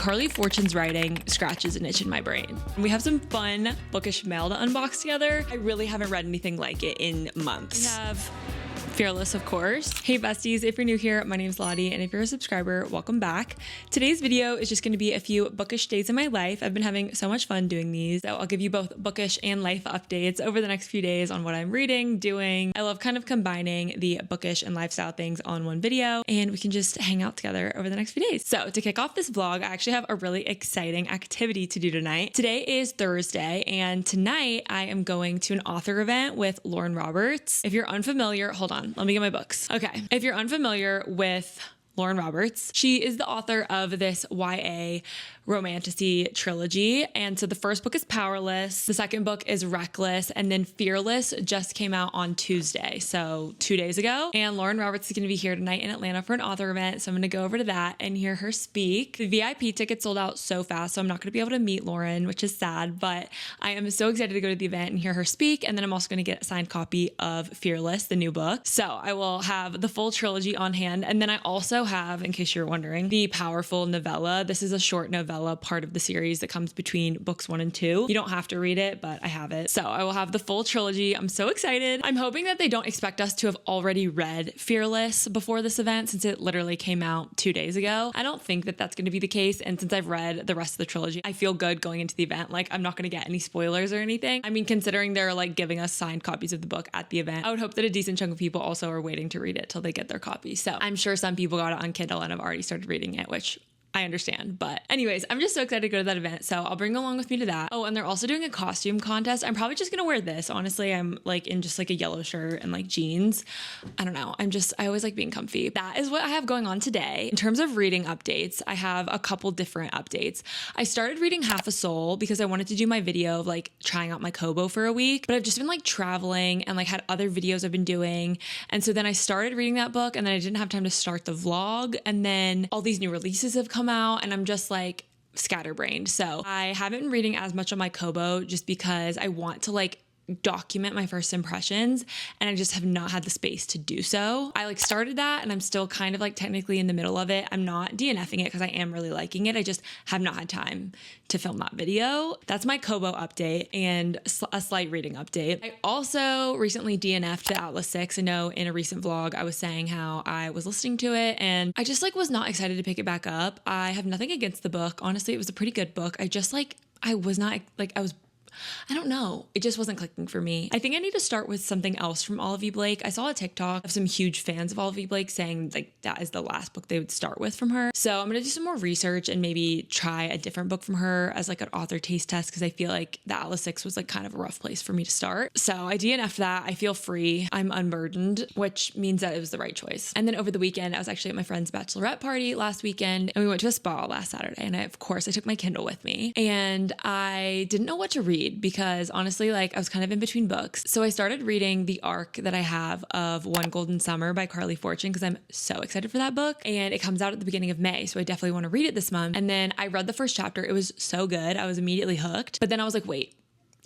Carly Fortune's writing scratches an itch in my brain. We have some fun bookish mail to unbox together. I really haven't read anything like it in months. We have Fearless, of course. Hey besties, if you're new here, my name is Lottie, and if you're a subscriber, welcome back. Today's video is just going to be a few bookish days in my life. I've been having so much fun doing these, so I'll give you both bookish and life updates over the next few days on what I'm reading, doing. I love kind of combining the bookish and lifestyle things on one video, and we can just hang out together over the next few days. So to kick off this vlog, I actually have a really exciting activity to do tonight. Today is Thursday, and tonight I am going to an author event with Lauren Roberts. If you're unfamiliar, hold on. Let me get my books. Okay. If you're unfamiliar with Lauren Roberts, she is the author of this YA romantasy trilogy. And so the first book is Powerless, the second book is Reckless, and then Fearless just came out on Tuesday, so 2 days ago. And Lauren Roberts is going to be here tonight in Atlanta for an author event, so I'm going to go over to that and hear her speak. The VIP tickets sold out so fast, so I'm not going to be able to meet Lauren, which is sad, but I am so excited to go to the event and hear her speak. And then I'm also going to get a signed copy of Fearless, the new book. So I will have the full trilogy on hand. And then I also have, in case you're wondering, the Powerful novella. This is a short novella, part of the series that comes between books 1 and 2. You don't have to read it, but I have it. So I will have the full trilogy. I'm so excited. I'm hoping that they don't expect us to have already read Fearless before this event, since it literally came out 2 days ago. I don't think that that's going to be the case. And since I've read the rest of the trilogy, I feel good going into the event. Like, I'm not going to get any spoilers or anything. I mean, considering they're like giving us signed copies of the book at the event, I would hope that a decent chunk of people also are waiting to read it till they get their copy. So I'm sure some people got it on Kindle and have already started reading it, which I understand. But anyways, I'm just so excited to go to that event. So I'll bring along with me to that. Oh, and they're also doing a costume contest. I'm probably just going to wear this. Honestly, I'm like in just like a yellow shirt and like jeans. I don't know. I always like being comfy. That is what I have going on today. In terms of reading updates, I have a couple different updates. I started reading Half a Soul because I wanted to do my video of like trying out my Kobo for a week, but I've just been like traveling and like had other videos I've been doing. And so then I started reading that book, and then I didn't have time to start the vlog. And then all these new releases have come out, and I'm just like scatterbrained. So I haven't been reading as much on my Kobo just because I want to like document my first impressions, and I just have not had the space to do so. I like started that, and I'm still kind of like technically in the middle of it. I'm not DNFing it because I am really liking it. I just have not had time to film that video. That's my Kobo update and a slight reading update. I also recently DNF'd the Atlas 6. I know in a recent vlog I was saying how I was listening to it and I just like was not excited to pick it back up. I have nothing against the book. Honestly, it was a pretty good book. I just like, I don't know. It just wasn't clicking for me. I think I need to start with something else from Olivia Blake. I saw a TikTok of some huge fans of Olivia Blake saying like that is the last book they would start with from her. So I'm going to do some more research and maybe try a different book from her as like an author taste test, because I feel like the Atlas 6 was like kind of a rough place for me to start. So I DNF'd that. I feel free. I'm unburdened, which means that it was the right choice. And then over the weekend, I was actually at my friend's bachelorette party last weekend, and we went to a spa last Saturday. And of course I took my Kindle with me, and I didn't know what to read because honestly, like I was kind of in between books. So I started reading the arc that I have of One Golden Summer by Carly Fortune because I'm so excited for that book, and it comes out at the beginning of May. So I definitely want to read it this month. And then I read the first chapter. It was so good. I was immediately hooked, but then I was like, wait,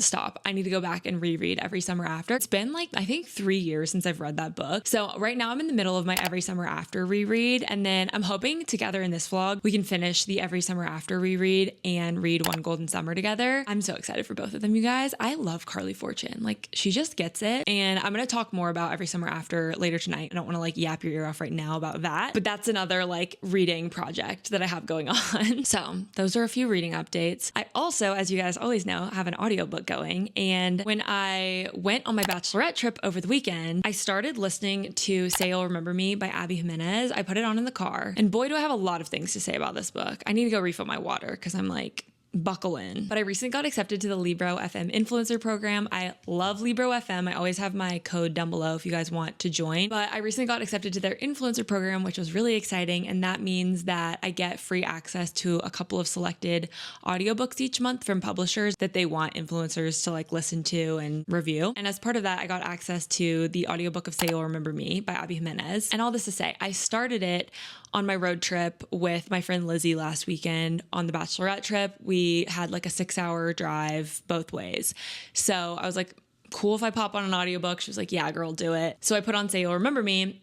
stop. I need to go back and reread Every Summer After. It's been like, I think 3 years since I've read that book. So right now I'm in the middle of my Every Summer After reread. And then I'm hoping together in this vlog, we can finish the Every Summer After reread and read One Golden Summer together. I'm so excited for both of them, you guys. I love Carly Fortune. Like, she just gets it. And I'm going to talk more about Every Summer After later tonight. I don't want to like yap your ear off right now about that, but that's another like reading project that I have going on. So those are a few reading updates. I also, as you guys always know, have an audiobook going. And when I went on my bachelorette trip over the weekend, I started listening to Say You'll Remember Me by Abby Jimenez. I put it on in the car, and boy, do I have a lot of things to say about this book. I need to go refill my water because I'm like, buckle in. But I recently got accepted to the Libro FM influencer program. I love Libro FM. I always have my code down below if you guys want to join. But I recently got accepted to their influencer program, which was really exciting. And that means that I get free access to a couple of selected audiobooks each month from publishers that they want influencers to like listen to and review. And as part of that, I got access to the audiobook of Say You'll Remember Me by Abby Jimenez. And all this to say, I started it on my road trip with my friend Lizzie last weekend on the bachelorette trip. We had like a 6-hour drive both ways. So I was like, cool if I pop on an audiobook. She was like, yeah, girl, do it. So I put on Say You'll Remember Me.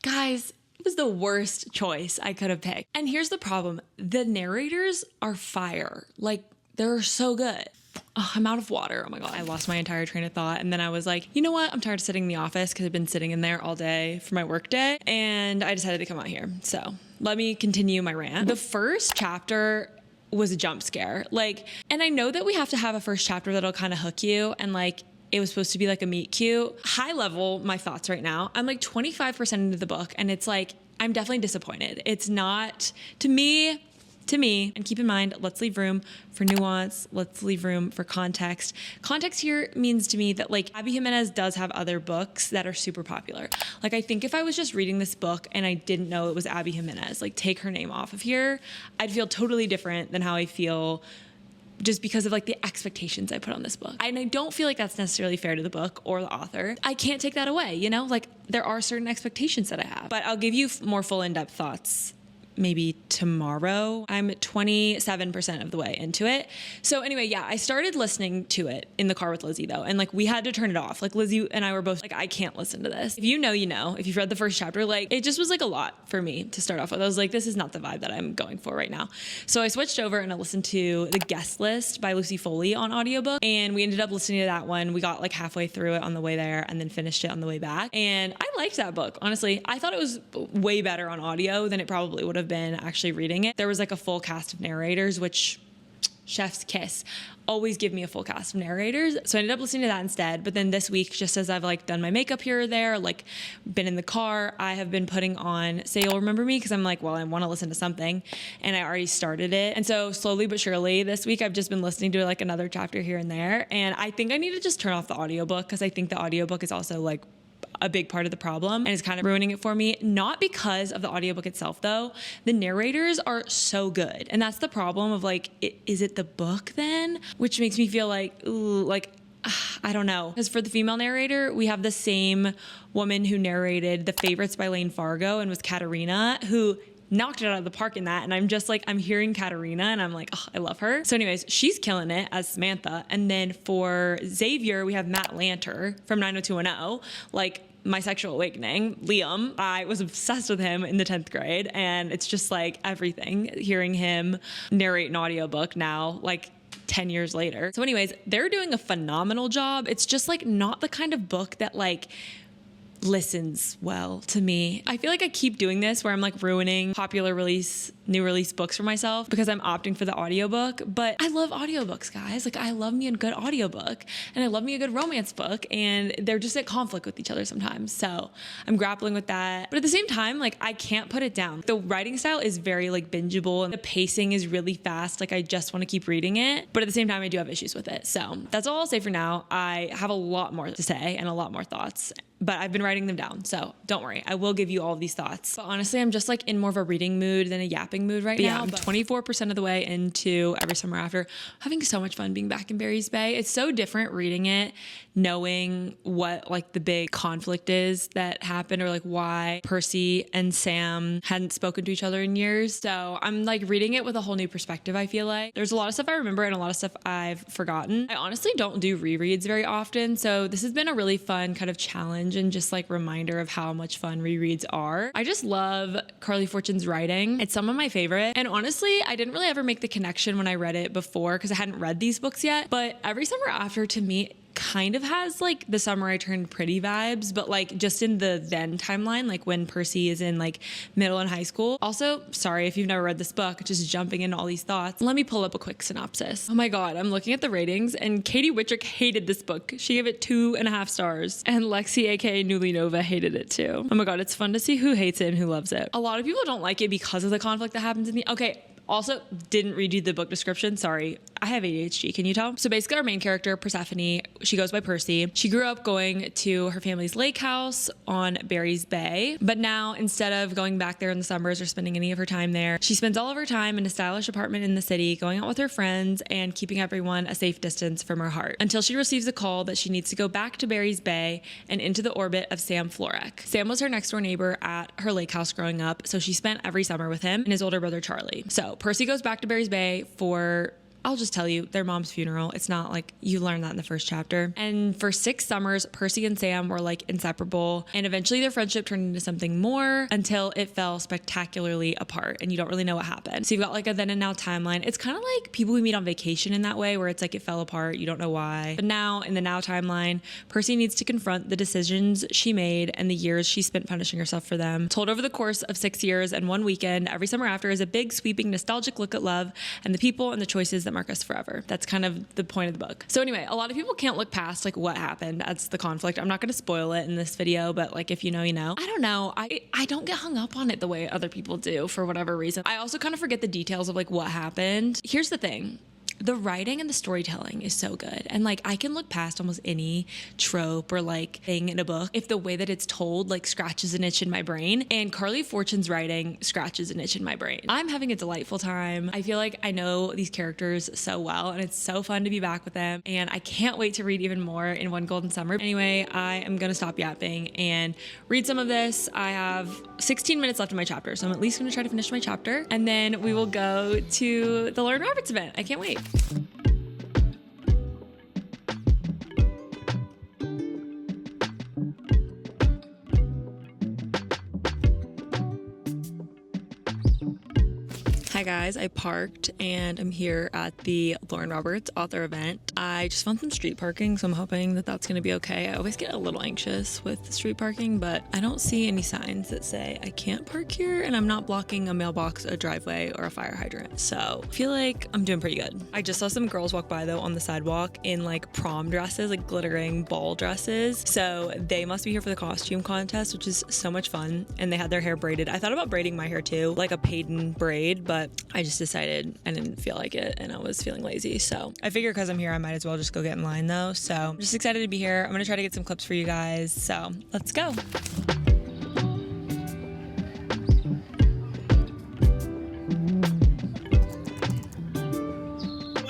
Guys, It was the worst choice I could have picked. And here's the problem. The narrators are fire. Like, they're so good. Oh, I'm out of water. Oh my God. I lost my entire train of thought. And then I was like, you know what? I'm tired of sitting in the office because I've been sitting in there all day for my work day. And I decided to come out here. So let me continue my rant. The first chapter was a jump scare. Like, and I know that we have to have a first chapter that'll kind of hook you, and like, it was supposed to be like a meet cute. High level, my thoughts right now, I'm like 25% into the book, and it's like, I'm definitely disappointed. It's not, to me, and keep in mind, let's leave room for nuance. Let's leave room for context. Context here means to me that like Abby Jimenez does have other books that are super popular. Like, I think if I was just reading this book and I didn't know it was Abby Jimenez, like take her name off of here, I'd feel totally different than how I feel just because of like the expectations I put on this book. And I don't feel like that's necessarily fair to the book or the author. I can't take that away, you know? Like, there are certain expectations that I have. But I'll give you more full in-depth thoughts maybe tomorrow. I'm 27% of the way into it. So anyway, yeah, I started listening to it in the car with Lizzie though. And like, we had to turn it off. Like, Lizzie and I were both like, I can't listen to this. If you know, you know. If you've read the first chapter, like, it just was like a lot for me to start off with. I was like, this is not the vibe that I'm going for right now. So I switched over and I listened to The Guest List by Lucy Foley on audiobook. And we ended up listening to that one. We got like halfway through it on the way there and then finished it on the way back. And I liked that book. Honestly, I thought it was way better on audio than it probably would have been actually reading it. There was like a full cast of narrators, which chef's kiss. Always give me a full cast of narrators. So I ended up listening to that instead. But then this week, just as I've like done my makeup here or there, like been in the car, I have been putting on Say You'll Remember Me, because I'm like, well, I want to listen to something. And I already started it. And so slowly but surely this week, I've just been listening to like another chapter here and there. And I think I need to just turn off the audiobook, because I think the audiobook is also like a big part of the problem and is kind of ruining it for me. Not because of the audiobook itself though. The narrators are so good. And that's the problem of like, is it the book then? Which makes me feel like, ooh, like, I don't know. Because for the female narrator, we have the same woman who narrated The Favorites by Lane Fargo and was Katerina, who knocked it out of the park in that. And I'm just like, I'm hearing Katerina and I'm like, oh, I love her. So anyways, she's killing it as Samantha. And then for Xavier, we have Matt Lanter from 90210. Like, my sexual awakening, Liam. I was obsessed with him in the 10th grade. And it's just like everything, hearing him narrate an audiobook now, like 10 years later. So anyways, they're doing a phenomenal job. It's just like not the kind of book that like listens well to me. I feel like I keep doing this where I'm like ruining popular release, new release books for myself because I'm opting for the audiobook. But I love audiobooks, guys. Like, I love me a good audiobook and I love me a good romance book, and they're just at conflict with each other sometimes. So I'm grappling with that. But at the same time, like, I can't put it down. The writing style is very like bingeable and the pacing is really fast. Like, I just want to keep reading it. But at the same time, I do have issues with it. So that's all I'll say for now. I have a lot more to say and a lot more thoughts, but I've been writing them down. So don't worry. I will give you all of these thoughts. But honestly, I'm just like in more of a reading mood than a yapping mood right now. I'm 24% of the way into Every Summer After. Having so much fun being back in Barry's Bay. It's so different reading it, knowing what like the big conflict is that happened, or like why Percy and Sam hadn't spoken to each other in years. So I'm like reading it with a whole new perspective, I feel like. There's a lot of stuff I remember and a lot of stuff I've forgotten. I honestly don't do rereads very often. So this has been a really fun kind of challenge and just like reminder of how much fun rereads are. I just love Carly Fortune's writing. It's some of my favorite. And honestly, I didn't really ever make the connection when I read it before because I hadn't read these books yet. But Every Summer After to me kind of has like The Summer I Turned Pretty vibes, but like just in the then timeline, like when Percy is in like middle and high school. Also, sorry if you've never read this book, just jumping into all these thoughts. Let me pull up a quick synopsis. Oh my God, I'm looking at the ratings and Katie Wittrick hated this book. She gave it 2.5 stars, and Lexi, aka Newly Nova, hated it too. Oh my God, it's fun to see who hates it and who loves it. A lot of people don't like it because of the conflict that happens in the, okay, also, didn't read you the book description. Sorry. I have ADHD. Can you tell? So basically our main character, Persephone, she goes by Percy. She grew up going to her family's lake house on Barry's Bay. But now instead of going back there in the summers or spending any of her time there, she spends all of her time in a stylish apartment in the city, going out with her friends and keeping everyone a safe distance from her heart, until she receives a call that she needs to go back to Barry's Bay and into the orbit of Sam Florek. Sam was her next door neighbor at her lake house growing up, so she spent every summer with him and his older brother, Charlie. So Percy goes back to Barry's Bay for I'll just tell you, their mom's funeral. It's not like you learn that in the first chapter. And for 6 summers, Percy and Sam were like inseparable. And eventually their friendship turned into something more until it fell spectacularly apart and you don't really know what happened. So you've got like a then and now timeline. It's kind of like people we meet on vacation in that way, where it's like it fell apart. You don't know why. But now in the now timeline, Percy needs to confront the decisions she made and the years she spent punishing herself for them. Told over the course of 6 years and 1 weekend, every summer after is a big, sweeping, nostalgic look at love and the people and the choices that mark us forever. That's kind of the point of the book. So anyway, a lot of people can't look past like what happened. That's the conflict. I'm not going to spoil it in this video, but like if you know, you know. I don't know. I don't get hung up on it the way other people do for whatever reason. I also kind of forget the details of like what happened. Here's the thing. The writing and the storytelling is so good. And like I can look past almost any trope or like thing in a book if the way that it's told like scratches an itch in my brain. And Carly Fortune's writing scratches an itch in my brain. I'm having a delightful time. I feel like I know these characters so well and it's so fun to be back with them. And I can't wait to read even more in One Golden Summer. Anyway, I am gonna stop yapping and read some of this. I have 16 minutes left in my chapter, so I'm at least gonna try to finish my chapter. And then we will go to the Lauren Roberts event. I can't wait. Hi guys, I parked and I'm here at the Lauren Roberts author event. I just found some street parking, so I'm hoping that that's gonna be okay. I always get a little anxious with street parking, but I don't see any signs that say I can't park here, and I'm not blocking a mailbox, a driveway, or a fire hydrant. So I feel like I'm doing pretty good. I just saw some girls walk by though on the sidewalk in like prom dresses, like glittering ball dresses. So they must be here for the costume contest, which is so much fun. And they had their hair braided. I thought about braiding my hair too, like a Peyton braid, but I just decided I didn't feel like it and I was feeling lazy. So I figure because I'm here, I might as well just go get in line though. So I'm just excited to be here. I'm gonna try to get some clips for you guys. So let's go.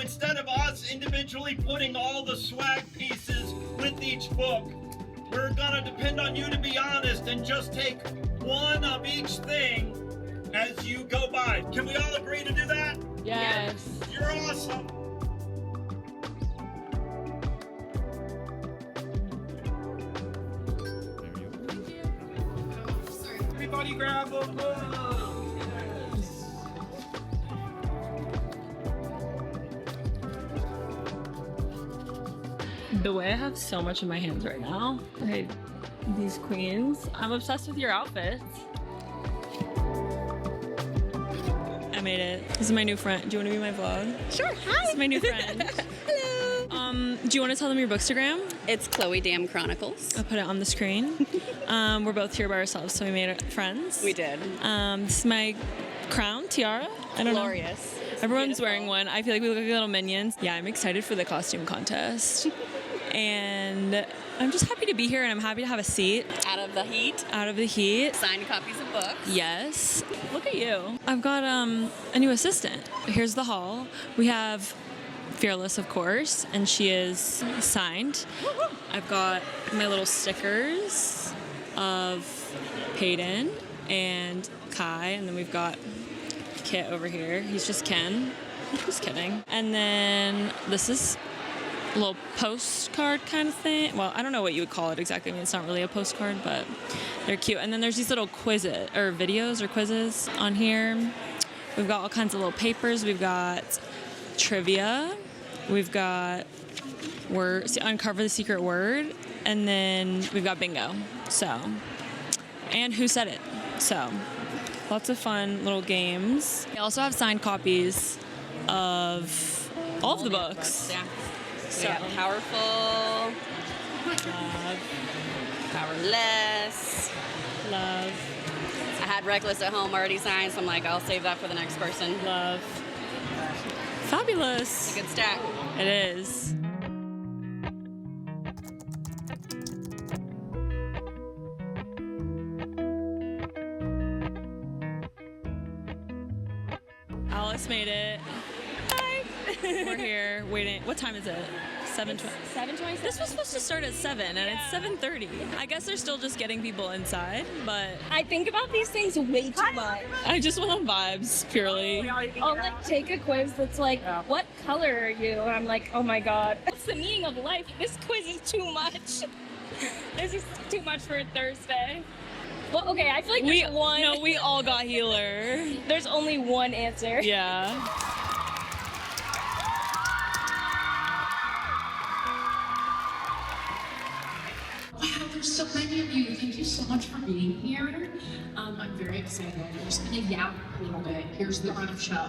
Instead of us individually putting all the swag pieces with each book, we're gonna depend on you to be honest and just take one of each thing as you go by. Can we all agree to do that? Yes. You're awesome. Everybody grab a book. The way I have so much in my hands right now. Okay, these queens. I'm obsessed with your outfits. I made it. This is my new friend. Do you want to be my vlog? Sure. Hi. This is my new friend. Hello. Do you want to tell them your bookstagram? It's Chloe Dam Chronicles. I'll put it on the screen. We're both here by ourselves, so we made it friends. We did. This is my crown, tiara. I don't Glorious. know. Everyone's beautiful. wearing one. I feel like we look like little minions. Yeah, I'm excited for the costume contest. And I'm just happy to be here and I'm happy to have a seat. Out of the heat. Out of the heat. Signed copies of books. Yes. Look at you. I've got a new assistant. Here's the hall. We have Fearless, of course, and she is signed. I've got my little stickers of Peyton and Kai, and then we've got Kit over here. He's just Ken. Just kidding. And then this is a little postcard kind of thing. Well, I don't know what you would call it exactly. I mean, it's not really a postcard, but they're cute. And then there's these little quizzes or videos or quizzes on here. We've got all kinds of little papers. We've got trivia. We've got uncover the secret word. And then we've got bingo. So, and who said it? So, lots of fun little games. We also have signed copies of all of the books. Yeah. So, We got Powerful, love, Powerless. love, I had Reckless at home already signed, so I'm like, I'll save that for the next person. love. Fabulous. It's a good stack. It is. Alice made it. Hi. We're here waiting. What time is it? 7:20. 7:20. This was supposed to start at 7 and it's 7:30. I guess they're still just getting people inside, but I think about these things way too much. I just went on vibes purely. I'll like take a quiz that's like, what color are you? And I'm like, oh my god, what's the meaning of life? This quiz is too much. This is too much for a Thursday. Well, okay, I feel like there's one. No, we all got healer. There's only one answer. Yeah. Wow, there's so many of you. Thank you so much for being here. I'm very excited. I'm just gonna yap a little bit. Here's the run of show.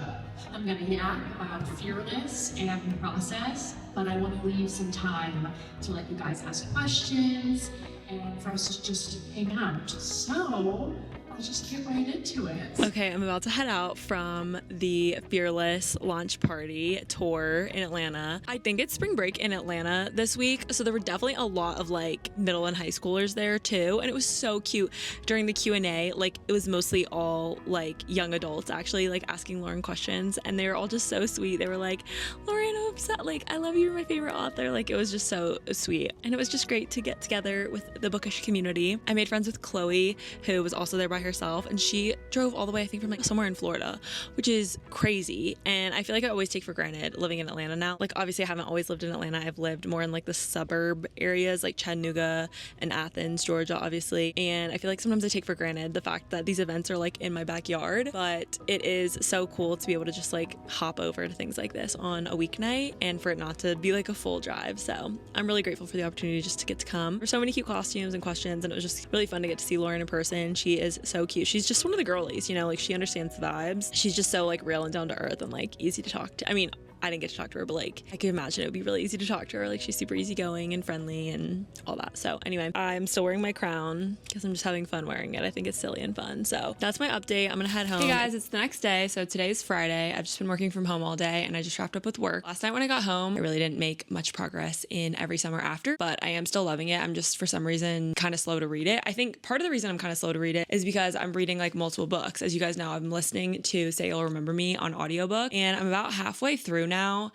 I'm gonna yap about fearless and the process, but I want to leave some time to let you guys ask questions and for us to just hang out. So I'll just get right into it. Okay, I'm about to head out from the Fearless launch party tour in Atlanta. I think it's spring break in Atlanta this week, so there were definitely a lot of like middle and high schoolers there too, and it was so cute. During the Q&A, like it was mostly all like young adults actually like asking Lauren questions, and they were all just so sweet. They were like, Lauren, I'm upset, like I love you, you're my favorite author. Like it was just so sweet, and it was just great to get together with the bookish community. I made friends with Chloe, who was also there by herself, and she drove all the way, I think, from like somewhere in Florida, which is crazy. And I feel like I always take for granted living in Atlanta now. Like obviously I haven't always lived in Atlanta. I've lived more in like the suburb areas like Chattanooga and Athens, Georgia, obviously. And I feel like sometimes I take for granted the fact that these events are like in my backyard, but it is so cool to be able to just like hop over to things like this on a weeknight and for it not to be like a full drive. So I'm really grateful for the opportunity just to get to come. There's so many cute costumes and questions, and it was just really fun to get to see Lauren in person. She is so cute. She's just one of the girlies, you know, like she understands the vibes. She's just so like real and down to earth and like easy to talk to. I mean, I didn't get to talk to her, but like I could imagine it would be really easy to talk to her. Like she's super easygoing and friendly and all that. So anyway, I'm still wearing my crown because I'm just having fun wearing it. I think it's silly and fun. So that's my update. I'm gonna head home. Hey guys, it's the next day. So today's Friday. I've just been working from home all day and I just wrapped up with work. Last night when I got home, I really didn't make much progress in Every Summer After, but I am still loving it. I'm just for some reason kind of slow to read it. I think part of the reason I'm kind of slow to read it is because I'm reading like multiple books. As you guys know, I'm listening to Say You'll Remember Me on audiobook, and I'm about halfway through now.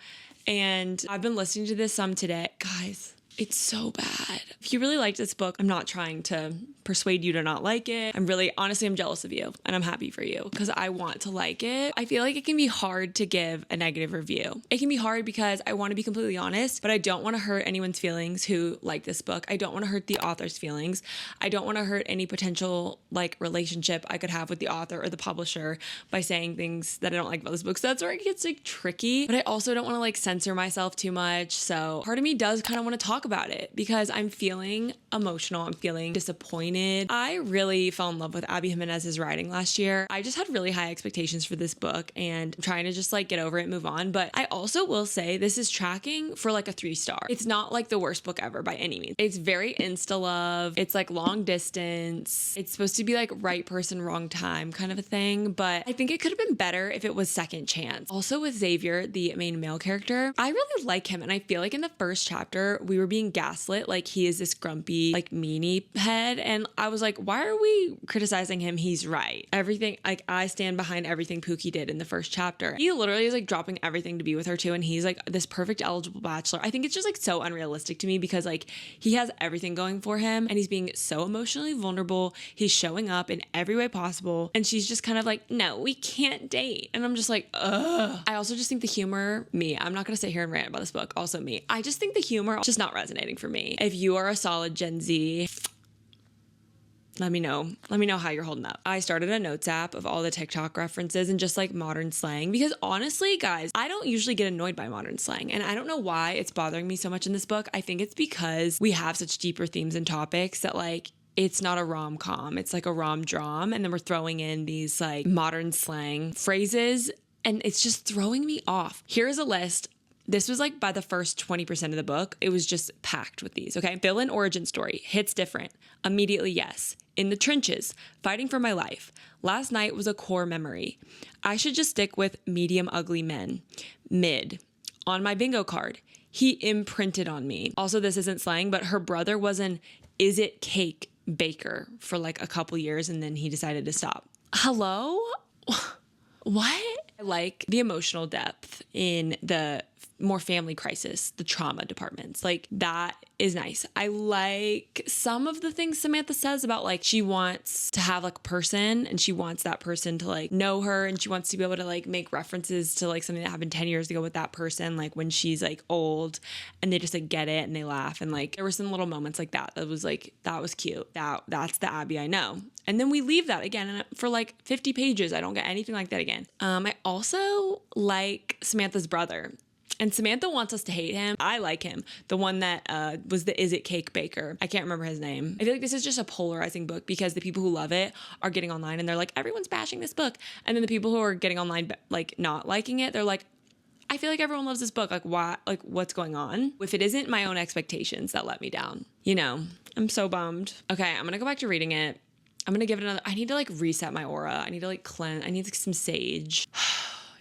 And I've been listening to this some today. Guys, it's so bad. If you really liked this book, I'm not trying to persuade you to not like it. Honestly, I'm jealous of you and I'm happy for you because I want to like it. I feel like it can be hard to give a negative review. It can be hard because I want to be completely honest, but I don't want to hurt anyone's feelings who like this book. I don't want to hurt the author's feelings. I don't want to hurt any potential like relationship I could have with the author or the publisher by saying things that I don't like about this book. So that's where it gets like tricky, but I also don't want to like censor myself too much. So part of me does kind of want to talk about it because I'm feeling emotional. I'm feeling disappointed. I really fell in love with Abby Jimenez's writing last year. I just had really high expectations for this book and I'm trying to just like get over it and move on. But I also will say this is tracking for like a 3-star. It's not like the worst book ever by any means. It's very insta love. It's like long distance. It's supposed to be like right person, wrong time kind of a thing. But I think it could have been better if it was second chance. Also with Xavier, the main male character, I really like him. And I feel like in the first chapter, we were being gaslit. Like he is this grumpy, like meanie head. And I was like, why are we criticizing him? He's right. Everything, like I stand behind everything Pookie did in the first chapter. He literally is like dropping everything to be with her too. And he's like this perfect eligible bachelor. I think it's just like so unrealistic to me because like he has everything going for him and he's being so emotionally vulnerable. He's showing up in every way possible. And she's just kind of like, no, we can't date. And I'm just like, ugh. I also just think the humor, I'm not going to sit here and rant about this book. Also me. I just think the humor just not resonating for me. If you are a solid Gen Z, let me know. Let me know how you're holding up. I started a notes app of all the TikTok references and just like modern slang because honestly, guys, I don't usually get annoyed by modern slang and I don't know why it's bothering me so much in this book. I think it's because we have such deeper themes and topics that like it's not a rom-com. It's like a rom-dram, and then we're throwing in these like modern slang phrases and it's just throwing me off. Here's a list. This was like by the first 20% of the book. It was just packed with these, okay? Villain origin story, hits different. Immediately yes. In the trenches, fighting for my life. Last night was a core memory. I should just stick with medium ugly men. Mid. On my bingo card, he imprinted on me. Also, this isn't slang, but her brother was an is it cake baker for like a couple years and then he decided to stop. Hello? What? I like the emotional depth in the more family crisis, the trauma departments. Like that is nice. I like some of the things Samantha says about like she wants to have like a person and she wants that person to like know her and she wants to be able to like make references to like something that happened 10 years ago with that person, like when she's like old and they just like get it and they laugh. And like there were some little moments like that was like, that was cute. That's the Abby I know. And then we leave that again and for like 50 pages. I don't get anything like that again. I also like Samantha's brother. And Samantha wants us to hate him. I like him. The one that was the Is It Cake Baker. I can't remember his name. I feel like this is just a polarizing book because the people who love it are getting online and they're like, everyone's bashing this book. And then the people who are getting online, like not liking it, they're like, I feel like everyone loves this book. Like, why? Like, what's going on? If it isn't my own expectations that let me down, you know, I'm so bummed. Okay, I'm going to go back to reading it. I'm going to give it another, I need to like reset my aura. I need to like cleanse. I need like some sage.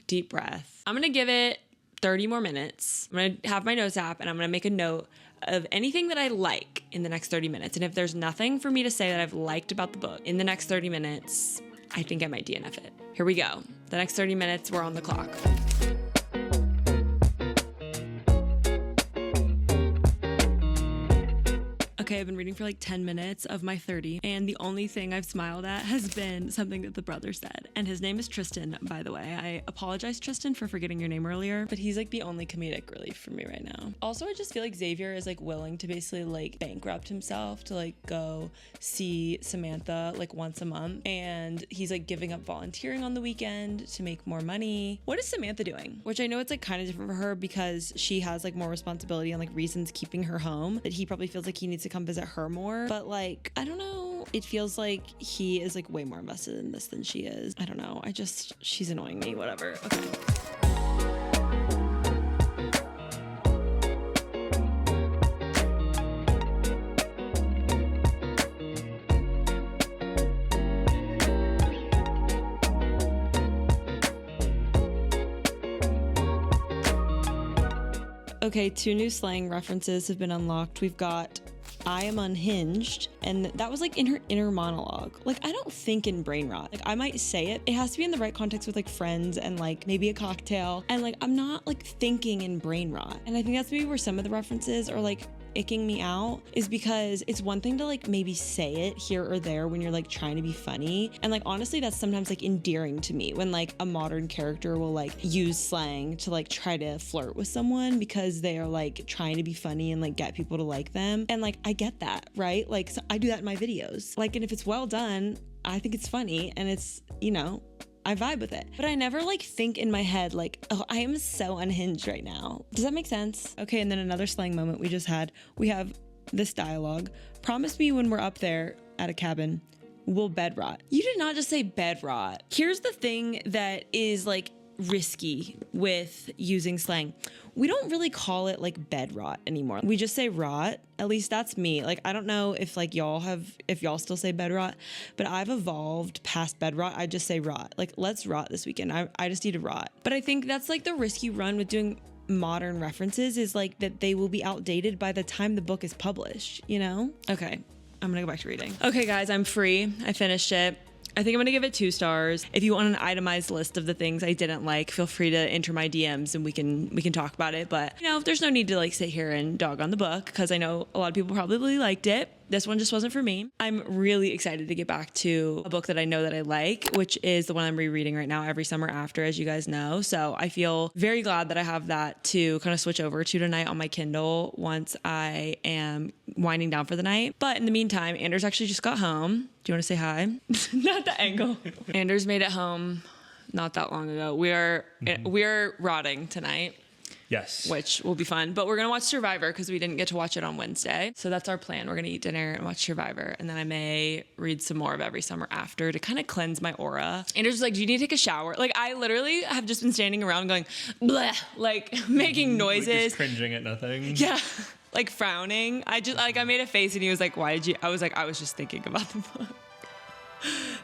Deep breath. I'm going to give it 30 more minutes. I'm going to have my notes app and I'm going to make a note of anything that I like in the next 30 minutes. And if there's nothing for me to say that I've liked about the book in the next 30 minutes, I think I might DNF it. Here we go. The next 30 minutes, we're on the clock. Okay, I've been reading for like 10 minutes of my 30, and the only thing I've smiled at has been something that the brother said. And his name is Tristan, by the way. I apologize, Tristan, for forgetting your name earlier, but he's like the only comedic relief for me right now. Also, I just feel like Xavier is like willing to basically like bankrupt himself to like go see Samantha like once a month, and he's like giving up volunteering on the weekend to make more money. What is Samantha doing? Which I know it's like kind of different for her because she has like more responsibility and like reasons keeping her home, that he probably feels like he needs to come visit her more. But like, I don't know. It feels like he is like way more invested in this than she is. I don't know. She's annoying me. Whatever. Okay. Okay, 2 new slang references have been unlocked. We've got I am unhinged, and that was like in her inner monologue. Like, I don't think in brain rot. Like, I might say it. It has to be in the right context with like friends and like maybe a cocktail. And like, I'm not like thinking in brain rot. And I think that's maybe where some of the references are like icking me out, is because it's one thing to like maybe say it here or there when you're like trying to be funny. And like, honestly, that's sometimes like endearing to me when like a modern character will like use slang to like try to flirt with someone because they are like trying to be funny and like get people to like them. And like, I get that, right? Like, so I do that in my videos. Like, and if it's well done, I think it's funny and it's, you know, I vibe with it. But I never like think in my head like, oh, I am so unhinged right now. Does that make sense? Okay, and then another slang moment we just had. We have this dialogue. Promise me when we're up there at a cabin, we'll bed rot. You did not just say bed rot. Here's the thing that is like risky with using slang. We don't really call it like bed rot anymore. We just say rot. At least that's me. Like, I don't know if like if y'all still say bed rot, but I've evolved past bed rot. I just say rot. Like, let's rot this weekend. I just need to rot. But I think that's like the risk you run with doing modern references, is like that they will be outdated by the time the book is published, you know? Okay, I'm gonna go back to reading. Okay guys, I'm free. I finished it. I think I'm gonna give it 2 stars. If you want an itemized list of the things I didn't like, feel free to enter my DMs and we can talk about it. But you know, there's no need to like sit here and dog on the book because I know a lot of people probably liked it. This one just wasn't for me. I'm really excited to get back to a book that I know that I like, which is the one I'm rereading right now, Every Summer After, as you guys know. So I feel very glad that I have that to kind of switch over to tonight on my Kindle once I am winding down for the night. But in the meantime, Anders actually just got home. Do you want to say hi? Not the angle. Anders made it home not that long ago. We're rotting tonight. Yes. Which will be fun. But we're going to watch Survivor because we didn't get to watch it on Wednesday. So that's our plan. We're going to eat dinner and watch Survivor. And then I may read some more of Every Summer After to kind of cleanse my aura. Andrew's like, do you need to take a shower? Like, I literally have just been standing around going, bleh, like making noises. Like just cringing at nothing. Yeah. Like frowning. I made a face and he was like, why did you? I was like, I was just thinking about the book.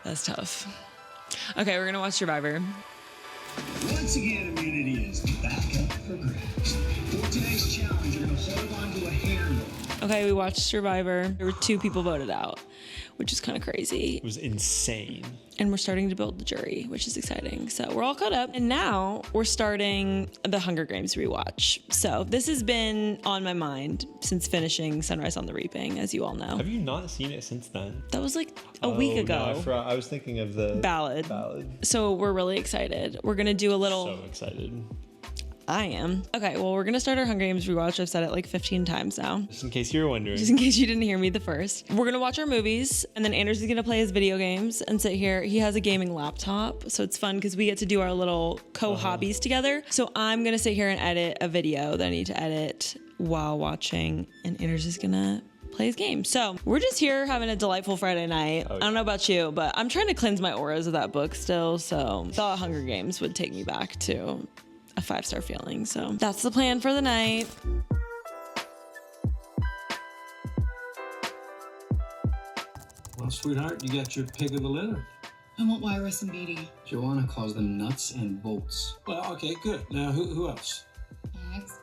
That's tough. Okay, we're going to watch Survivor. Once again, immunity is back up for grabs. For today's challenge, you're going to hold on to a handle. Okay, we watched Survivor. There were 2 people voted out. which is kind of crazy. It was insane. And we're starting to build the jury, which is exciting. So we're all caught up. And now we're starting the Hunger Games rewatch. So this has been on my mind since finishing Sunrise on the Reaping, as you all know. Have you not seen it since then? That was like a week ago. No, I forgot. I was thinking of the ballad. So we're really excited. We're going to do a little... So excited. I am. Okay, well, we're going to start our Hunger Games rewatch. I've said it like 15 times now. Just in case you were wondering. Just in case you didn't hear me the first. We're going to watch our movies, and then Anders is going to play his video games and sit here. He has a gaming laptop, so it's fun because we get to do our little co-hobbies together. So I'm going to sit here and edit a video that I need to edit while watching, and Anders is going to play his game. So we're just here having a delightful Friday night. I don't know about you, but I'm trying to cleanse my auras of that book still, so I thought Hunger Games would take me back to a 5-star feeling. So that's the plan for the night. Well, sweetheart, you got your pick of the litter. I want Wirus and Beatty. Joanna calls them nuts and bolts. Well, okay, good. Now, who else? Max.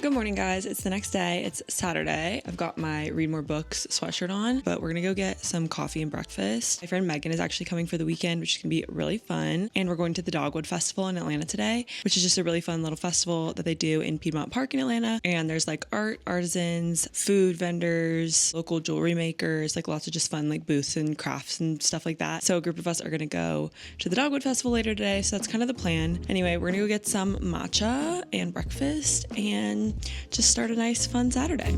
Good morning, guys. It's the next day. It's Saturday. I've got my Read More Books sweatshirt on, but we're gonna go get some coffee and breakfast. My friend Megan is actually coming for the weekend, which is gonna be really fun. And we're going to the Dogwood Festival in Atlanta today, which is just a really fun little festival that they do in Piedmont Park in Atlanta. And there's like art, artisans, food vendors, local jewelry makers, like lots of just fun like booths and crafts and stuff like that. So a group of us are gonna go to the Dogwood Festival later today. So that's kind of the plan. Anyway, we're gonna go get some matcha and breakfast and just start a nice fun Saturday.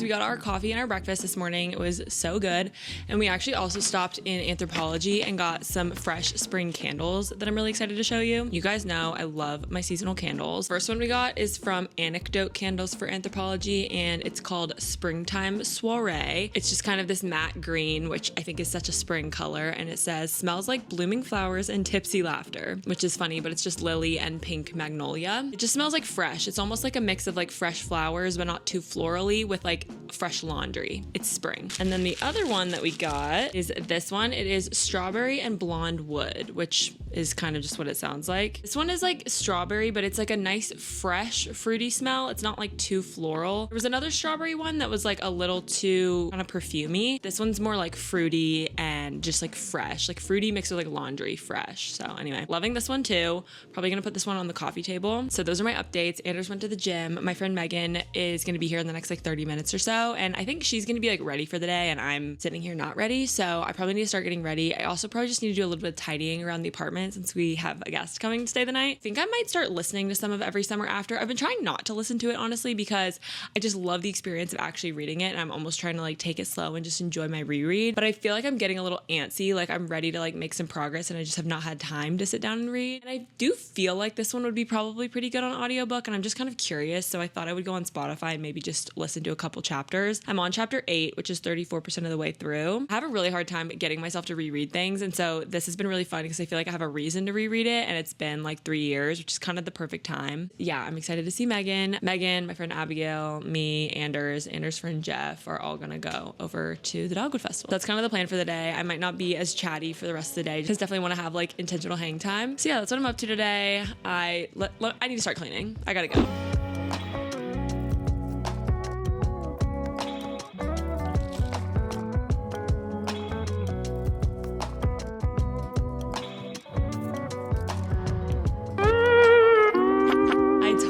We got our coffee and our breakfast this morning. It was so good. And we actually also stopped in Anthropologie and got some fresh spring candles that I'm really excited to show you. You guys know I love my seasonal candles. First one we got is from Anecdote Candles for Anthropologie, and it's called Springtime Soiree. It's just kind of this matte green, which I think is such a spring color. And it says, smells like blooming flowers and tipsy laughter, which is funny, but it's just lily and pink magnolia. It just smells like fresh. It's almost like a mix of like fresh flowers, but not too florally, with like fresh laundry. It's spring. And then the other one that we got is this one. It is Strawberry and Blonde Wood, which is kind of just what it sounds like. This one is like strawberry, but it's like a nice fresh fruity smell. It's not like too floral. There was another strawberry one that was like a little too kind of perfumey. This one's more like fruity and just like fresh, like fruity mixed with like laundry fresh. So anyway, loving this one too. Probably gonna put this one on the coffee table. So those are my updates. Anders went to the gym. My friend Megan is gonna be here in the next like 30 minutes or so. And I think she's gonna be like ready for the day and I'm sitting here not ready. So I probably need to start getting ready. I also probably just need to do a little bit of tidying around the apartment since we have a guest coming to stay the night. I think I might start listening to some of Every Summer After. I've been trying not to listen to it honestly because I just love the experience of actually reading it. And I'm almost trying to like take it slow and just enjoy my reread. But I feel like I'm getting a little antsy. Like I'm ready to like make some progress and I just have not had time to sit down and read. And I do feel like this one would be probably pretty good on audiobook. And I'm just kind of curious. So I thought I would go on Spotify and maybe just listen to a couple chapters. I'm on chapter 8, which is 34% of the way through. I have a really hard time getting myself to reread things. And so this has been really fun because I feel like I have a reason to reread it. And it's been like 3 years, which is kind of the perfect time. Yeah, I'm excited to see Megan. Megan, my friend Abigail, me, Anders' friend Jeff are all gonna go over to the Dogwood Festival. That's kind of the plan for the day. I might not be as chatty for the rest of the day. Just definitely want to have like intentional hang time. So yeah, that's what I'm up to today. I need to start cleaning. I gotta go.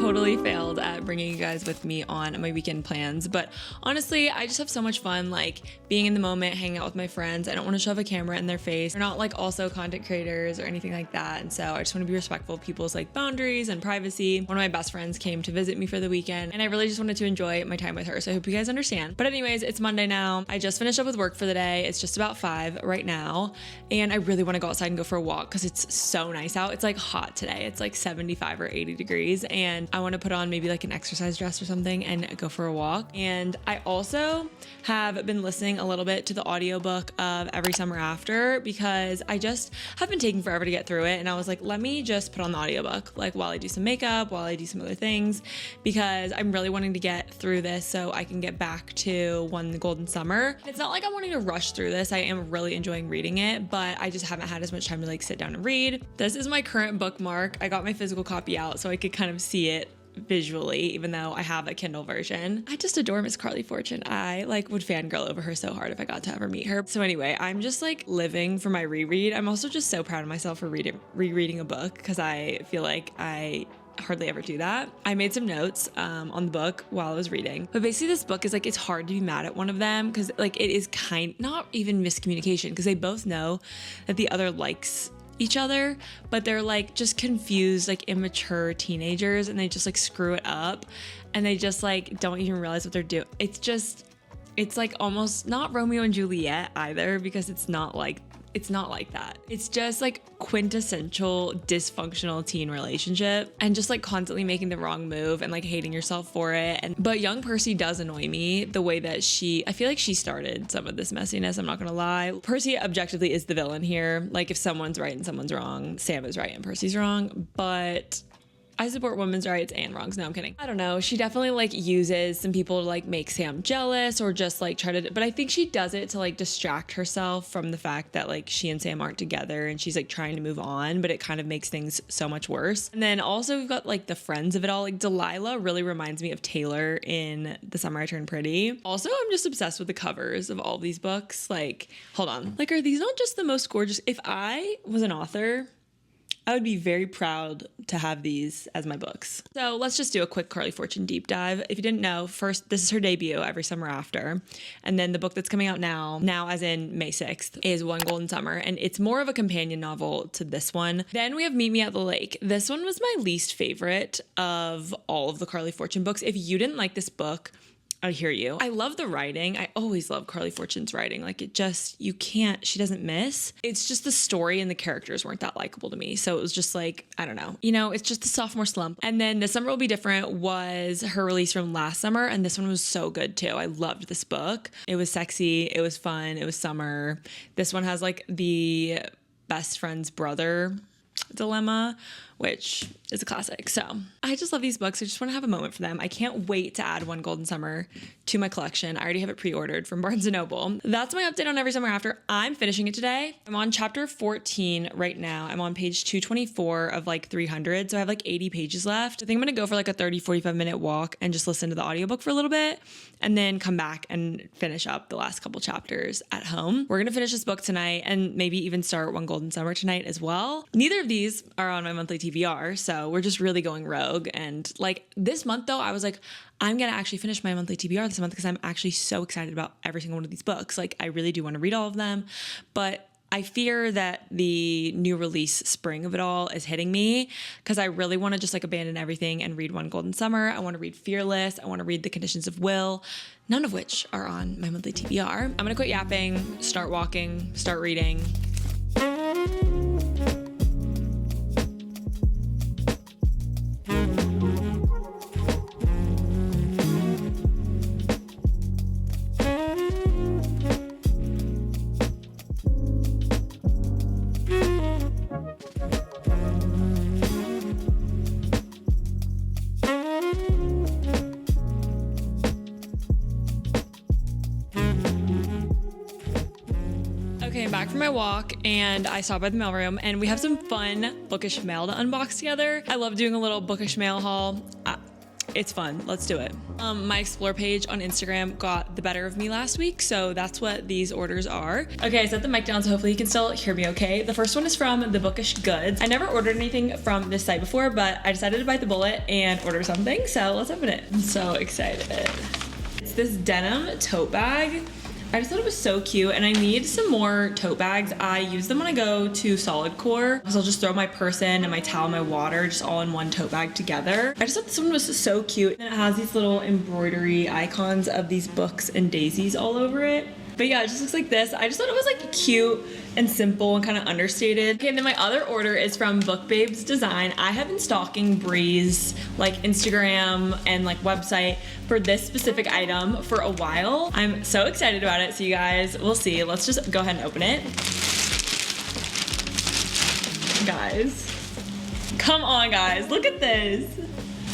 Totally failed at bringing you guys with me on my weekend plans, but honestly I just have so much fun like being in the moment, hanging out with my friends. I don't want to shove a camera in their face. We're not like also content creators or anything like that, and so I just want to be respectful of people's like boundaries and privacy. One of my best friends came to visit me for the weekend and I really just wanted to enjoy my time with her, so I hope you guys understand. But anyways, it's Monday now. I just finished up with work for the day. It's just about 5 right now and I really want to go outside and go for a walk because it's so nice out. It's like hot today. It's like 75 or 80 degrees and I want to put on maybe like an exercise dress or something and go for a walk. And I also have been listening a little bit to the audiobook of Every Summer After because I just have been taking forever to get through it. And I was like, let me just put on the audiobook, like while I do some makeup, while I do some other things, because I'm really wanting to get through this so I can get back to One Golden Summer. It's not like I'm wanting to rush through this. I am really enjoying reading it, but I just haven't had as much time to like sit down and read. This is my current bookmark. I got my physical copy out so I could kind of see it visually, even though I have a Kindle version. I just adore Miss Carly Fortune. I like would fangirl over her so hard if I got to ever meet her. So anyway, I'm just like living for my reread. I'm also just so proud of myself for rereading a book because I feel like I hardly ever do that. I made some notes on the book while I was reading, but basically this book is like, it's hard to be mad at one of them because like it is not even miscommunication because they both know that the other likes each other, but they're like just confused, like immature teenagers, and they just like screw it up and they just like don't even realize what they're doing. It's like almost not Romeo and Juliet either because it's not like that. It's just like quintessential dysfunctional teen relationship and just like constantly making the wrong move and like hating yourself for it. But young Percy does annoy me the way that I feel like she started some of this messiness. I'm not gonna lie. Percy objectively is the villain here. Like if someone's right and someone's wrong, Sam is right and Percy's wrong, but I support women's rights and wrongs. No, I'm kidding. I don't know. She definitely like uses some people to like make Sam jealous or just like try to, but I think she does it to like distract herself from the fact that like she and Sam aren't together and she's like trying to move on, but it kind of makes things so much worse. And then also we've got like the friends of it all. Like Delilah really reminds me of Taylor in The Summer I Turned Pretty. Also, I'm just obsessed with the covers of all of these books. Like, hold on. Like, are these not just the most gorgeous? If I was an author, I would be very proud to have these as my books. So let's just do a quick Carly Fortune deep dive. If you didn't know, first, this is her debut, Every Summer After. And then the book that's coming out now as in May 6th, is One Golden Summer. And it's more of a companion novel to this one. Then we have Meet Me at the Lake. This one was my least favorite of all of the Carly Fortune books. If you didn't like this book, I hear you. I love the writing. I always love Carly Fortune's writing. Like she doesn't miss. It's just the story and the characters weren't that likable to me. So it was just like, I don't know. It's just the sophomore slump. And then This Summer Will Be Different was her release from last summer. And this one was so good too. I loved this book. It was sexy. It was fun. It was summer. This one has like the best friend's brother dilemma, which is a classic. So I just love these books. I just want to have a moment for them. I can't wait to add One Golden Summer to my collection. I already have it pre-ordered from Barnes & Noble. That's my update on Every Summer After. I'm finishing it today. I'm on chapter 14 right now. I'm on page 224 of like 300. So I have like 80 pages left. I think I'm going to go for like a 45 minute walk and just listen to the audiobook for a little bit and then come back and finish up the last couple chapters at home. We're going to finish this book tonight and maybe even start One Golden Summer tonight as well. Neither of these are on my monthly TBR, so we're just really going rogue. And like this month though, I was like, I'm going to actually finish my monthly TBR this month because I'm actually so excited about every single one of these books. Like I really do want to read all of them, but I fear that the new release spring of it all is hitting me because I really want to just like abandon everything and read One Golden Summer. I want to read Fearless. I want to read The Conditions of Will, none of which are on my monthly TBR. I'm going to quit yapping, start walking, start reading. Okay, I'm back from my walk and I stopped by the mailroom and we have some fun bookish mail to unbox together. I love doing a little bookish mail haul. It's fun. Let's do it. My explore page on Instagram got the better of me last week, so that's what these orders are. Okay, I set the mic down, so hopefully you can still hear me okay. The first one is from the Bookish Goods. I never ordered anything from this site before, but I decided to bite the bullet and order something, so let's open it. I'm so excited. It's this denim tote bag. I just thought it was so cute and I need some more tote bags. I use them when I go to Solid Core. So I'll just throw my purse in and my towel and my water just all in one tote bag together. I just thought this one was so cute. And it has these little embroidery icons of these books and daisies all over it. But yeah, it just looks like this. I just thought it was like cute and simple and kind of understated. Okay, and then my other order is from Book Babes Design. I have been stalking Bree's like Instagram and like website for this specific item for a while. I'm so excited about it, so you guys will see. Let's just go ahead and open it. Guys, come on guys, look at this.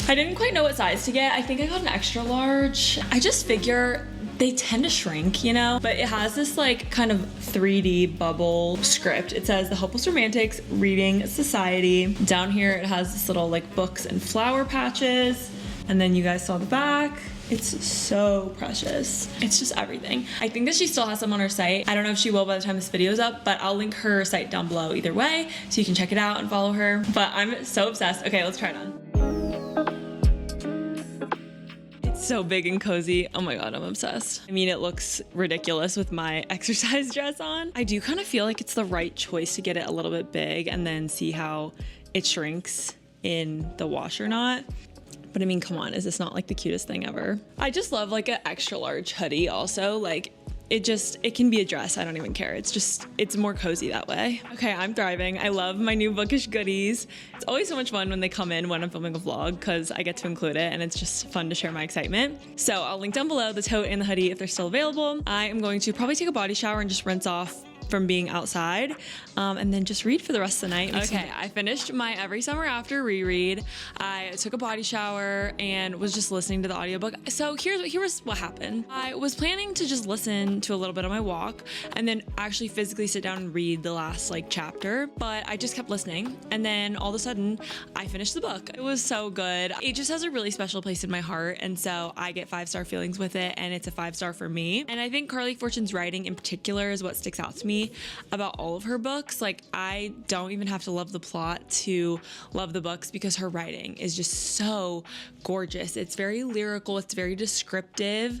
I didn't quite know what size to get. I think I got an extra large. I just figure they tend to shrink, you know? But it has this like kind of 3D bubble script. It says The Hopeless Romantics Reading Society. Down here it has this little like books and flower patches. And then you guys saw the back. It's so precious. It's just everything. I think that she still has some on her site. I don't know if she will by the time this video is up, but I'll link her site down below either way, so you can check it out and follow her. But I'm so obsessed. Okay, let's try it on. It's so big and cozy. Oh my God, I'm obsessed. I mean, it looks ridiculous with my exercise dress on. I do kind of feel like it's the right choice to get it a little bit big and then see how it shrinks in the wash or not. But I mean, come on, is this not like the cutest thing ever? I just love like an extra large hoodie also. Like it can be a dress. I don't even care. It's more cozy that way. Okay, I'm thriving. I love my new bookish goodies. It's always so much fun when they come in when I'm filming a vlog because I get to include it and it's just fun to share my excitement. So I'll link down below the tote and the hoodie if they're still available. I am going to probably take a body shower and just rinse off from being outside and then just read for the rest of the night. Okay, I finished my Every Summer After reread. I took a body shower and was just listening to the audiobook. So here was what happened. I was planning to just listen to a little bit on my walk and then actually physically sit down and read the last like chapter, but I just kept listening and then all of a sudden I finished the book. It was so good. It just has a really special place in my heart, and so I get 5-star feelings with it, and it's a 5-star for me. And I think Carly Fortune's writing in particular is what sticks out to me about all of her books. Like, I don't even have to love the plot to love the books because her writing is just so gorgeous. It's very lyrical. It's very descriptive.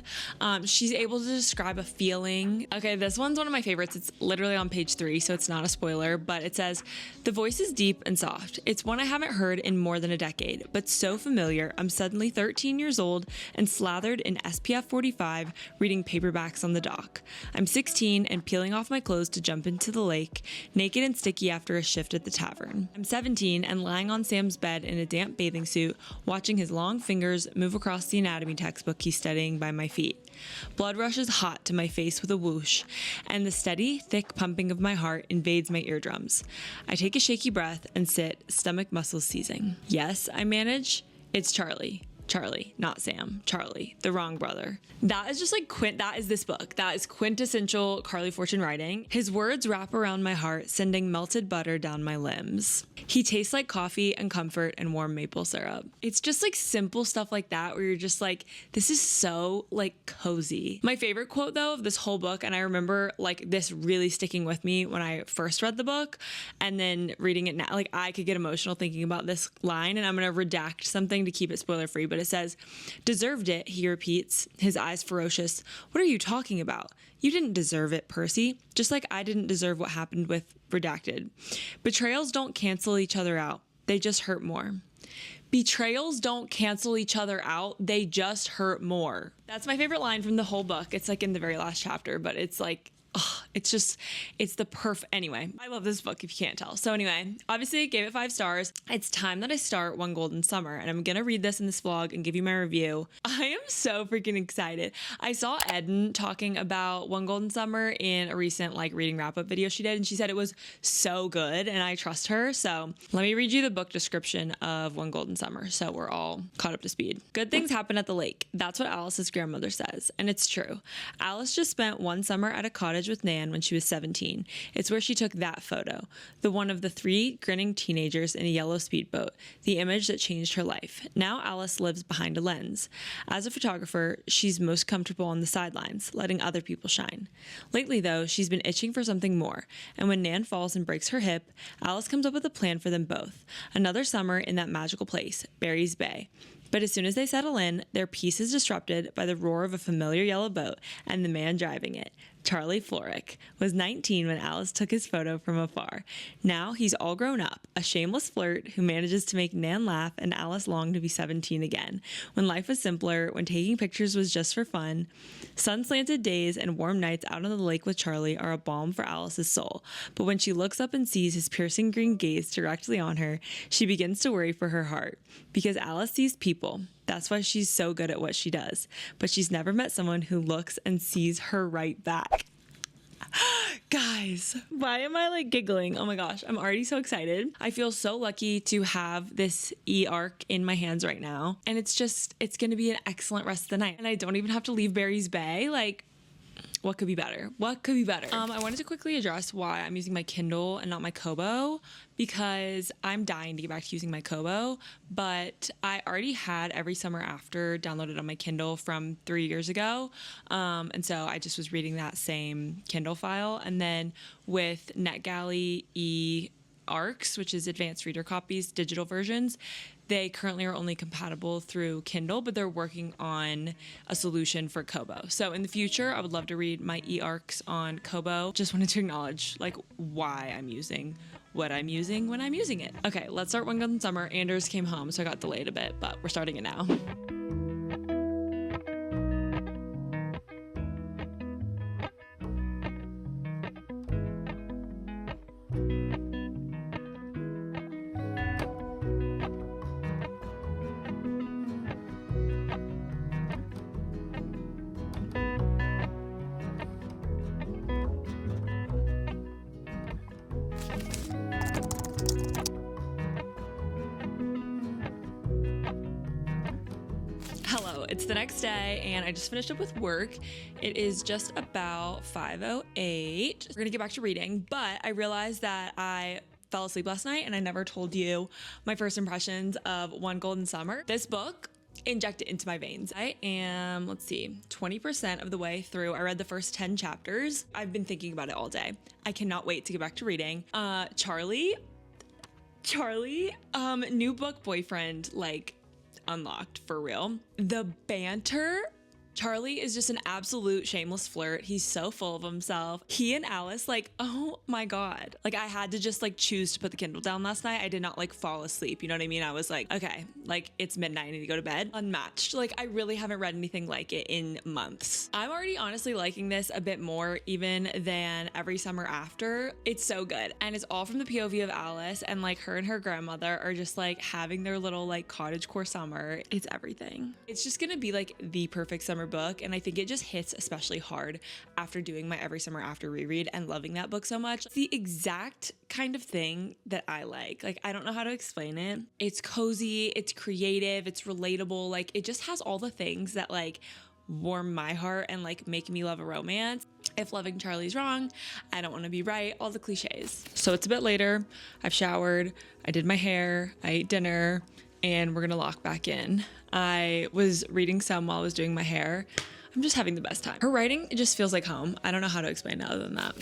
She's able to describe a feeling. Okay, this one's one of my favorites. It's literally on page 3, so it's not a spoiler, but it says, "The voice is deep and soft. It's one I haven't heard in more than a decade, but so familiar. I'm suddenly 13 years old and slathered in SPF 45 reading paperbacks on the dock. I'm 16 and peeling off my clothes to jump into the lake, naked and sticky after a shift at the tavern. I'm 17 and lying on Sam's bed in a damp bathing suit, watching his long fingers move across the anatomy textbook he's studying by my feet. Blood rushes hot to my face with a whoosh, and the steady, thick pumping of my heart invades my eardrums. I take a shaky breath and sit, stomach muscles seizing. Yes, I manage. It's Charlie. Charlie, not Sam. Charlie, the wrong brother. That is just like that is this book. That is quintessential Carly Fortune writing. His words wrap around my heart, sending melted butter down my limbs. He tastes like coffee and comfort and warm maple syrup. It's just like simple stuff like that where you're just like, this is so like cozy. My favorite quote though of this whole book, and I remember like this really sticking with me when I first read the book and then reading it now, like I could get emotional thinking about this line, and I'm gonna redact something to keep it spoiler free, but it says, "Deserved it," he repeats, his eyes ferocious. "What are you talking about? You didn't deserve it, Percy, just like I didn't deserve what happened with Redacted. Betrayals don't cancel each other out. They just hurt more." Betrayals don't cancel each other out. They just hurt more. That's my favorite line from the whole book. It's like in the very last chapter, but it's like, it's the anyway, I love this book if you can't tell. So anyway, obviously I gave it 5 stars. It's time that I start One Golden Summer, and I'm gonna read this in this vlog and give you my review. I am so freaking excited. I saw Eden talking about One Golden Summer in a recent like reading wrap-up video she did, and she said it was so good, and I trust her. So let me read you the book description of One Golden Summer so we're all caught up to speed. Good things happen at the lake. That's what Alice's grandmother says, and it's true. Alice just spent one summer at a cottage with Nan when she was 17. It's where she took that photo, the one of the 3 grinning teenagers in a yellow speedboat, the image that changed her life. Now Alice lives behind a lens. As a photographer, she's most comfortable on the sidelines, letting other people shine. Lately, though, she's been itching for something more, and when Nan falls and breaks her hip, Alice comes up with a plan for them both. Another summer in that magical place, Barry's Bay. But as soon as they settle in, their peace is disrupted by the roar of a familiar yellow boat and the man driving it. Charlie Florrick, was 19 when Alice took his photo from afar. Now he's all grown up, a shameless flirt who manages to make Nan laugh and Alice long to be 17 again. When life was simpler, when taking pictures was just for fun, sun-slanted days and warm nights out on the lake with Charlie are a balm for Alice's soul. But when she looks up and sees his piercing green gaze directly on her, she begins to worry for her heart. Because Alice sees people. That's why she's so good at what she does. But she's never met someone who looks and sees her right back. Guys, why am I like giggling? Oh my gosh, I'm already so excited. I feel so lucky to have this e-arc in my hands right now. And it's going to be an excellent rest of the night. And I don't even have to leave Barry's Bay. Like, what could be better? What could be better? I wanted to quickly address why I'm using my Kindle and not my Kobo, because I'm dying to get back to using my Kobo, but I already had Every Summer After downloaded on my Kindle from 3 years ago. And so I just was reading that same Kindle file. And then with NetGalley e-arcs, which is advanced reader copies, digital versions, they currently are only compatible through Kindle, but they're working on a solution for Kobo. So in the future, I would love to read my e-arcs on Kobo. Just wanted to acknowledge like why I'm using what I'm using when I'm using it. Okay, let's start One Golden Summer. Anders came home, so I got delayed a bit, but we're starting it now. It's the next day and I just finished up with work. It is just about 5:08. We're gonna get back to reading, but I realized that I fell asleep last night and I never told you my first impressions of One Golden Summer. This book injected into my veins. I am, 20% of the way through. I read the first 10 chapters. I've been thinking about it all day. I cannot wait to get back to reading. Charlie, new book boyfriend, like, unlocked for real. The banter. Charlie is just an absolute shameless flirt. He's so full of himself. He and Alice, like, oh my God. Like, I had to just like choose to put the Kindle down last night. I did not like fall asleep. You know what I mean? I was like, okay, like it's midnight. I need to go to bed. Unmatched. Like, I really haven't read anything like it in months. I'm already honestly liking this a bit more even than Every Summer After. It's so good. And it's all from the POV of Alice, and like her and her grandmother are just like having their little like cottagecore summer. It's everything. It's just gonna be like the perfect summer book, and I think it just hits especially hard after doing my Every Summer After reread and loving that book so much. It's the exact kind of thing that I like. Like, I don't know how to explain it. It's cozy, it's creative, it's relatable. Like, it just has all the things that like warm my heart and like make me love a romance. If loving Charlie's wrong, I don't want to be right, all the cliches. So it's a bit later. I've showered, I did my hair, I ate dinner, and we're gonna lock back in. I was reading some while I was doing my hair. I'm just having the best time. Her writing, it just feels like home. I don't know how to explain it other than that.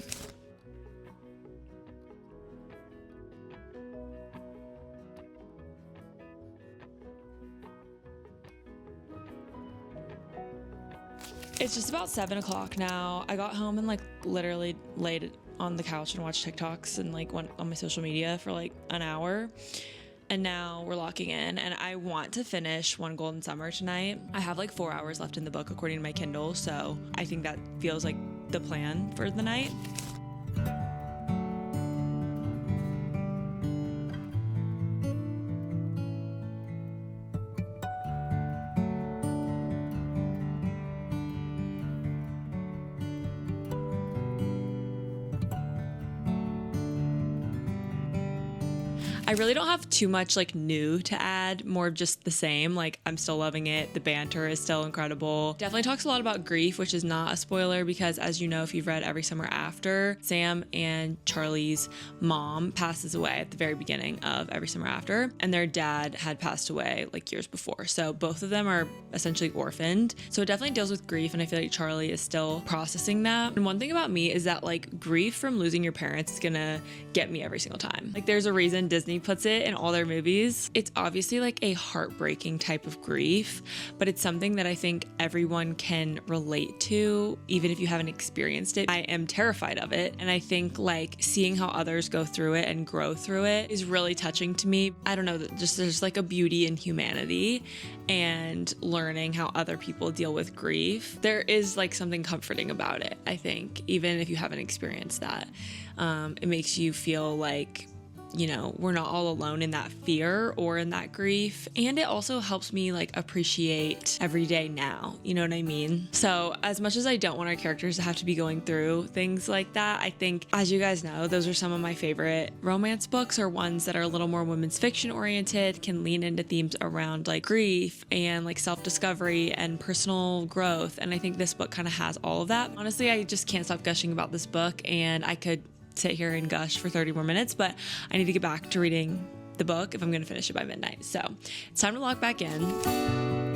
It's just about 7 o'clock now. I got home and like literally laid on the couch and watched TikToks and like went on my social media for like an hour. And now we're locking in, and I want to finish One Golden Summer tonight. I have like 4 hours left in the book according to my Kindle, so I think that feels like the plan for the night. I really don't have too much like new to add, more of just the same. Like, I'm still loving it. The banter is still incredible. Definitely talks a lot about grief, which is not a spoiler because, as you know, if you've read Every Summer After, Sam and Charlie's mom passes away at the very beginning of Every Summer After, and their dad had passed away like years before. So both of them are essentially orphaned. So it definitely deals with grief, and I feel like Charlie is still processing that. And one thing about me is that like grief from losing your parents is gonna get me every single time. Like, there's a reason Disney Disney puts it in all their movies. It's obviously like a heartbreaking type of grief, but it's something that I think everyone can relate to, even if you haven't experienced it. I am terrified of it, and I think like seeing how others go through it and grow through it is really touching to me. I don't know, just there's like a beauty in humanity and learning how other people deal with grief. There is like something comforting about it, I think, even if you haven't experienced that. It makes you feel like, you know, we're not all alone in that fear or in that grief. And it also helps me like appreciate every day now. You know what I mean? So as much as I don't want our characters to have to be going through things like that, I think, as you guys know, those are some of my favorite romance books, or ones that are a little more women's fiction oriented, can lean into themes around like grief and like self-discovery and personal growth. And I think this book kind of has all of that. Honestly, I just can't stop gushing about this book, and I could sit here and gush for 30 more minutes, but I need to get back to reading the book if I'm going to finish it by midnight. So it's time to log back in.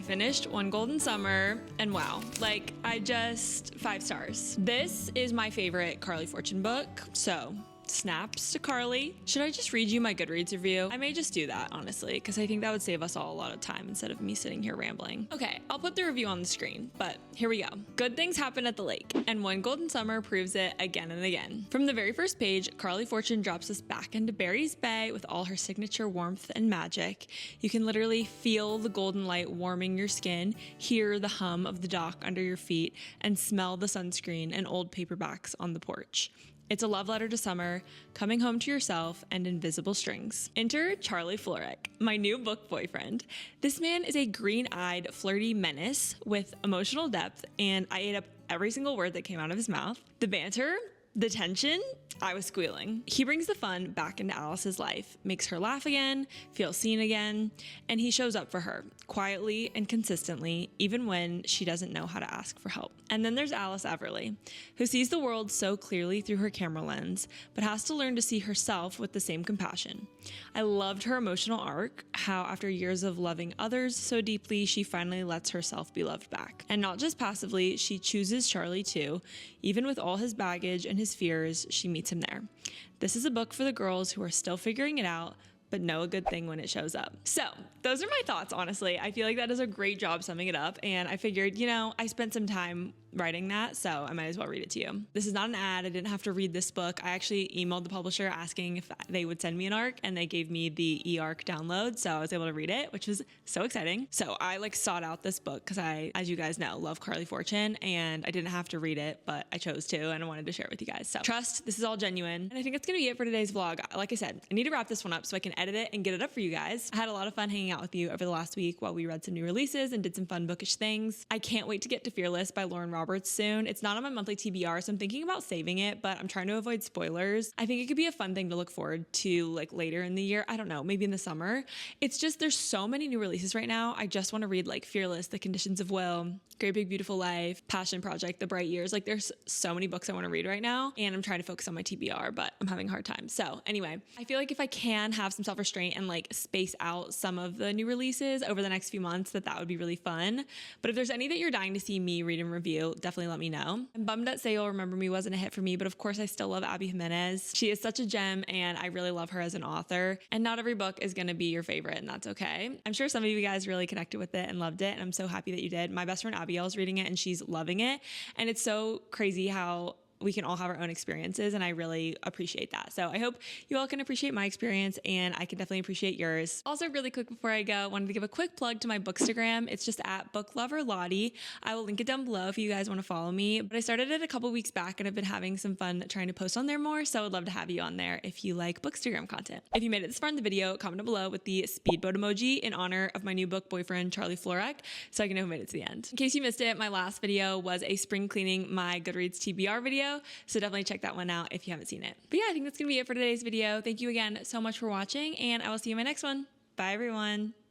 Finished One Golden Summer, and wow, like I just 5 stars. This is my favorite Carly Fortune book, so snaps to Carly. Should I just read you my Goodreads review? I may just do that, honestly, because I think that would save us all a lot of time instead of me sitting here rambling. Okay, I'll put the review on the screen, but here we go. Good things happen at the lake, and One Golden Summer proves it again and again. From the very first page, Carly Fortune drops us back into Barry's Bay with all her signature warmth and magic. You can literally feel the golden light warming your skin, hear the hum of the dock under your feet, and smell the sunscreen and old paperbacks on the porch. It's a love letter to summer, coming home to yourself, and invisible strings. Enter Charlie Florek, my new book boyfriend. This man is a green-eyed, flirty menace with emotional depth, and I ate up every single word that came out of his mouth. The banter, the tension, I was squealing. He brings the fun back into Alice's life, makes her laugh again, feel seen again, and he shows up for her, quietly and consistently, even when she doesn't know how to ask for help. And then there's Alice Everly, who sees the world so clearly through her camera lens, but has to learn to see herself with the same compassion. I loved her emotional arc, how after years of loving others so deeply, she finally lets herself be loved back. And not just passively, she chooses Charlie too. Even with all his baggage and his fears, she meets him there. This is a book for the girls who are still figuring it out, but know a good thing when it shows up. So those are my thoughts, honestly. I feel like that does a great job summing it up, and I figured, you know, I spent some time writing that, so I might as well read it to you. This is not an ad. I didn't have to read this book. I actually emailed the publisher asking if they would send me an ARC, and they gave me the e-ARC download, so I was able to read it, which was so exciting. So I sought out this book because I, as you guys know, love Carly Fortune, and I didn't have to read it, but I chose to, and I wanted to share it with you guys. So trust, this is all genuine. And I think that's gonna be it for today's vlog. Like I said, I need to wrap this one up so I can edit it and get it up for you guys. I had a lot of fun hanging out with you over the last week while we read some new releases and did some fun bookish things. I can't wait to get to Fearless by Lauren Roberts soon. It's not on my monthly TBR, so I'm thinking about saving it, but I'm trying to avoid spoilers. I think it could be a fun thing to look forward to like later in the year. I don't know, maybe in the summer. It's just, there's so many new releases right now. I just want to read like Fearless, The Conditions of Will, Great Big Beautiful Life, Passion Project, The Bright Years. Like there's so many books I want to read right now, and I'm trying to focus on my TBR, but I'm having a hard time. So anyway, I feel like if I can have some self-restraint and like space out some of the new releases over the next few months, that would be really fun. But if there's any that you're dying to see me read and review, definitely let me know. I'm bummed that Say You'll Remember Me wasn't a hit for me, but of course I still love Abby Jimenez. She is such a gem, and I really love her as an author. And not every book is going to be your favorite, and that's okay. I'm sure some of you guys really connected with it and loved it, and I'm so happy that you did. My best friend Abigail's reading it, and she's loving it. And it's so crazy how we can all have our own experiences, and I really appreciate that. So I hope you all can appreciate my experience, and I can definitely appreciate yours. Also, really quick before I go, wanted to give a quick plug to my Bookstagram. It's just at bookloverlottie. I will link it down below if you guys want to follow me. But I started it a couple weeks back, and I've been having some fun trying to post on there more, so I'd love to have you on there if you like Bookstagram content. If you made it this far in the video, comment down below with the speedboat emoji in honor of my new book boyfriend, Charlie Florek, so I can know who made it to the end. In case you missed it, my last video was a spring cleaning my Goodreads TBR video. video. So definitely check that one out if you haven't seen it. But yeah, I think that's gonna be it for today's video. Thank you again so much for watching, and I will see you in my next one. Bye everyone.